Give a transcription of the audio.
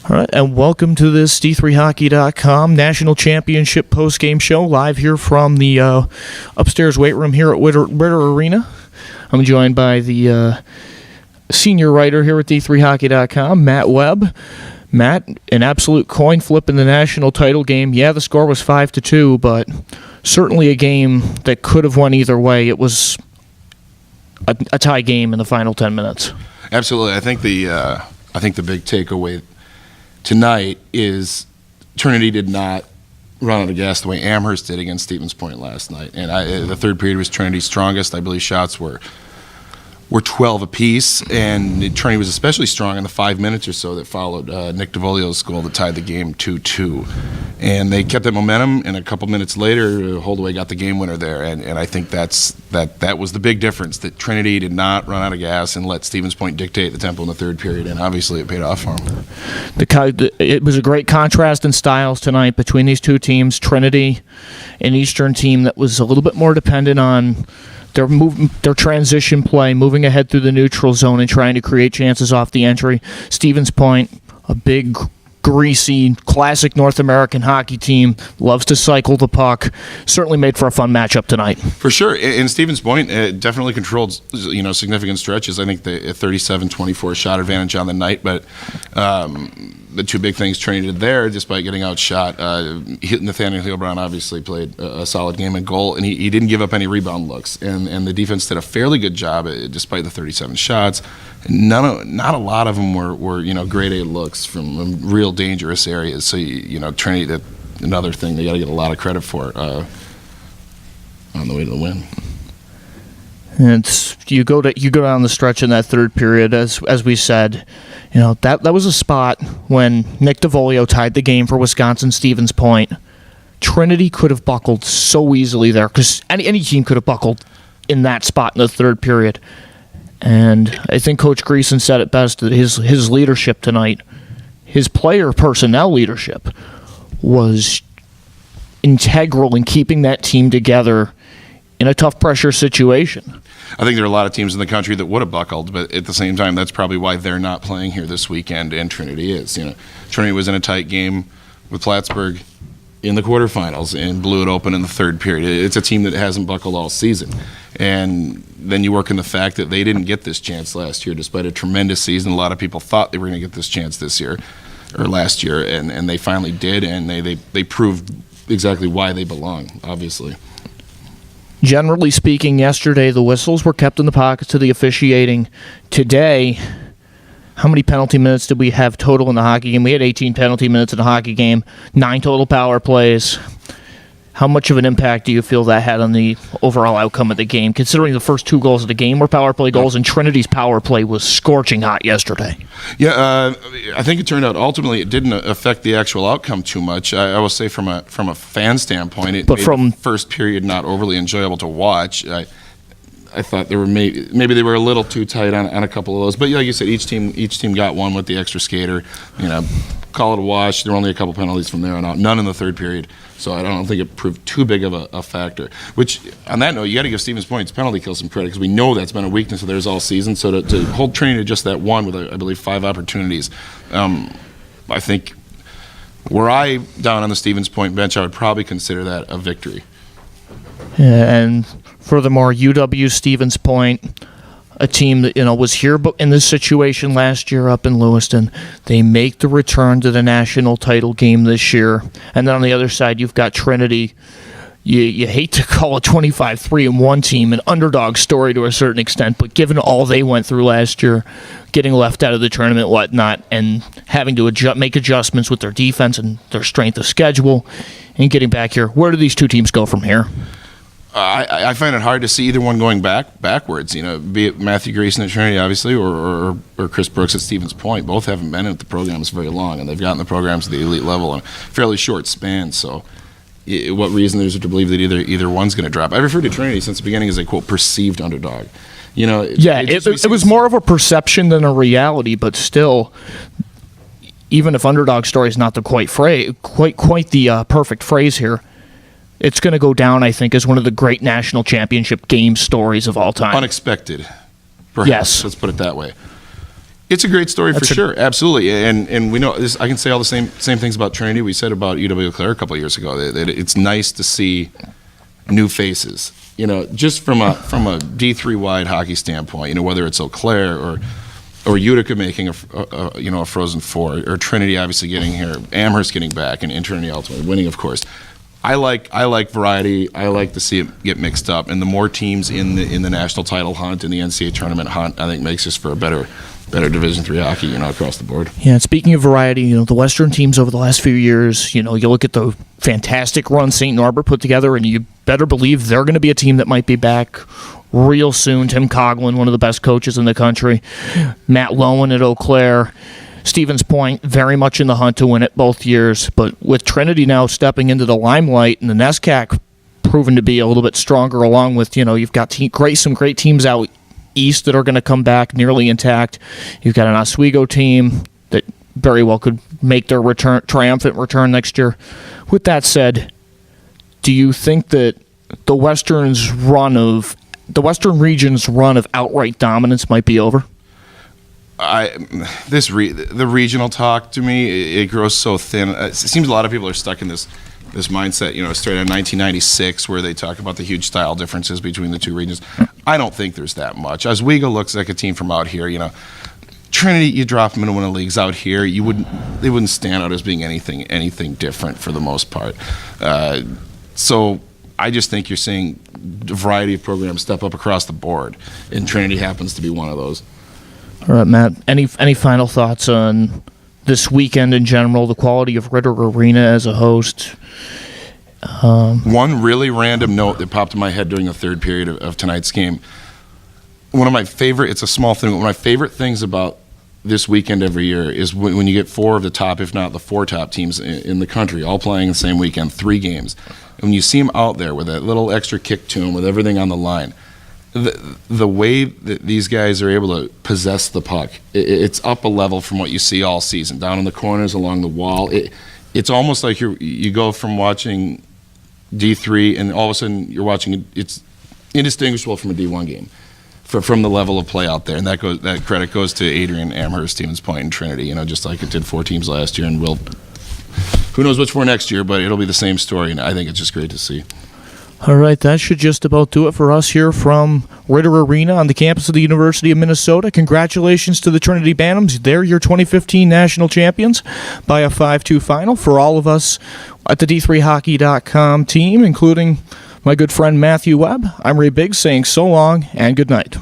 All right, and welcome to this D3Hockey.com National Championship postgame show, live here from the upstairs weight room here at Ritter Arena. I'm joined by the senior writer here at D3Hockey.com, Matt Webb. Matt, an absolute coin flip in the national title game. Yeah, the score was 5-2, but certainly a game that could have won either way. It was a tie game in the final 10 minutes. Absolutely. I think the big takeaway tonight is Trinity did not run out of gas the way Amherst did against Stevens Point last night. And the third period was Trinity's strongest. I believe shots were 12 apiece, and Trinity was especially strong in the 5 minutes or so that followed Nick DeVolio's goal that tied the game 2-2. And they kept that momentum, and a couple minutes later, Holdaway got the game winner there. And I think that was the big difference, that Trinity did not run out of gas and let Stevens Point dictate the tempo in the third period, and obviously it paid off for them. It was a great contrast in styles tonight between these two teams. Trinity, an Eastern team that was a little bit more dependent on their transition play, moving ahead through the neutral zone and trying to create chances off the entry. Stevens Point, a big, greasy, classic North American hockey team, loves to cycle the puck. Certainly made for a fun matchup tonight. For sure. In Stevens Point, definitely controlled significant stretches. I think the 37-24 shot advantage on the night, but the two big things Trinity did there, despite getting outshot, Nathaniel Heilbron obviously played a solid game and goal, and he didn't give up any rebound looks. And the defense did a fairly good job, despite the 37 shots. Not a lot of them were grade A looks from real dangerous areas. So Trinity, another thing they got to get a lot of credit for on the way to the win. And you go down the stretch in that third period, as we said, that was a spot when Nick DeVolio tied the game for Wisconsin Stevens Point. Trinity could have buckled so easily there, because any team could have buckled in that spot in the third period. And I think Coach Greason said it best, that his leadership tonight, his player personnel leadership, was integral in keeping that team together in a tough pressure situation. I think there are a lot of teams in the country that would have buckled, but at the same time, that's probably why they're not playing here this weekend, and Trinity is. Trinity was in a tight game with Plattsburgh in the quarterfinals and blew it open in the third period. It's a team that hasn't buckled all season. And then you work in the fact that they didn't get this chance last year, despite a tremendous season. A lot of people thought they were going to get this chance this year, or last year, and they finally did, and they proved exactly why they belong, obviously. Generally speaking, yesterday the whistles were kept in the pockets of the officiating. Today, how many penalty minutes did we have total in the hockey game? We had 18 penalty minutes in the hockey game, 9 total power plays. How much of an impact do you feel that had on the overall outcome of the game, considering the first 2 goals of the game were power play goals, and Trinity's power play was scorching hot yesterday? Yeah, I think it turned out ultimately it didn't affect the actual outcome too much. I will say from a fan standpoint, it made the first period not overly enjoyable to watch. I thought there were maybe they were a little too tight on a couple of those, but like you said, each team got one with the extra skater. Call it a wash. There were only a couple penalties from there on out. None in the third period, so I don't think it proved too big of a factor. Which, on that note, you got to give Stevens Point's penalty kill some credit, because we know that's been a weakness of theirs all season. So to hold Trinity to just that one with, I believe, 5 opportunities, I think were I down on the Stevens Point bench, I would probably consider that a victory. Yeah, and furthermore, UW Stevens Point, a team that was here in this situation last year up in Lewiston. They make the return to the national title game this year. And then on the other side, you've got Trinity. You hate to call a 25-3-1 team an underdog story to a certain extent, but given all they went through last year, getting left out of the tournament, whatnot, and having to make adjustments with their defense and their strength of schedule, and getting back here, where do these two teams go from here? I find it hard to see either one going backwards. Be it Matthew Greason at Trinity, obviously, or Chris Brooks at Stevens Point. Both haven't been at the programs very long, and they've gotten the programs to the elite level in a fairly short span. So, what reason is there to believe that either one's going to drop? I've referred to Trinity since the beginning as a quote perceived underdog. It was more of a perception than a reality, but still, even if underdog story is not the quite the perfect phrase here, it's going to go down, I think, as one of the great national championship game stories of all time. Unexpected, perhaps. Yes. Let's put it that way. It's a great story for sure, absolutely, and we know this. I can say all the same things about Trinity we said about UW Clare a couple of years ago. That it's nice to see new faces. Just from a D3 wide hockey standpoint, whether it's Eau Claire or Utica making a Frozen Four, or Trinity obviously getting here, Amherst getting back, and Trinity ultimately winning, of course. I like variety. I like to see it get mixed up, and the more teams in the national title hunt and the NCAA tournament hunt, I think makes this for a better Division III hockey, across the board. Yeah, and speaking of variety, the Western teams over the last few years, you look at the fantastic run St. Norbert put together, and you better believe they're going to be a team that might be back real soon. Tim Coughlin, one of the best coaches in the country. Matt Lowen at Eau Claire. Stevens Point, very much in the hunt to win it both years. But with Trinity now stepping into the limelight and the NESCAC proven to be a little bit stronger, along with, you've got some great teams out east that are going to come back nearly intact. You've got an Oswego team that very well could make their triumphant return next year. With that said, do you think that the Western region's run of outright dominance might be over? The regional talk, to me, it grows so thin. It seems a lot of people are stuck in this mindset, straight out of 1996, where they talk about the huge style differences between the two regions. I don't think there's that much. Oswego looks like a team from out here. Trinity, you drop them into one of the leagues out here, they wouldn't stand out as being anything different for the most part. So I just think you're seeing a variety of programs step up across the board, and Trinity happens to be one of those. All right, Matt, any final thoughts on this weekend in general, the quality of Ritter Arena as a host? One really random note that popped in my head during the third period of tonight's game. It's a small thing, but one of my favorite things about this weekend every year is when you get four of the top, if not the four top teams in the country, all playing the same weekend, 3 games. And when you see them out there with that little extra kick to them, with everything on the line, the way that these guys are able to possess the puck, it's up a level from what you see all season, down in the corners, along the wall. It's almost like you go from watching D3 and all of a sudden you're watching, it's indistinguishable from a D1 game from the level of play out there. And that credit goes to Adrian, Amherst, Stevens Point, and Trinity, just like it did 4 teams last year, and who knows which 4 next year, but it'll be the same story, and I think it's just great to see. All right, that should just about do it for us here from Ritter Arena on the campus of the University of Minnesota. Congratulations to the Trinity Bantams. They're your 2015 national champions by a 5-2 final. For all of us at the D3Hockey.com team, including my good friend Matthew Webb, I'm Ray Biggs saying so long and good night.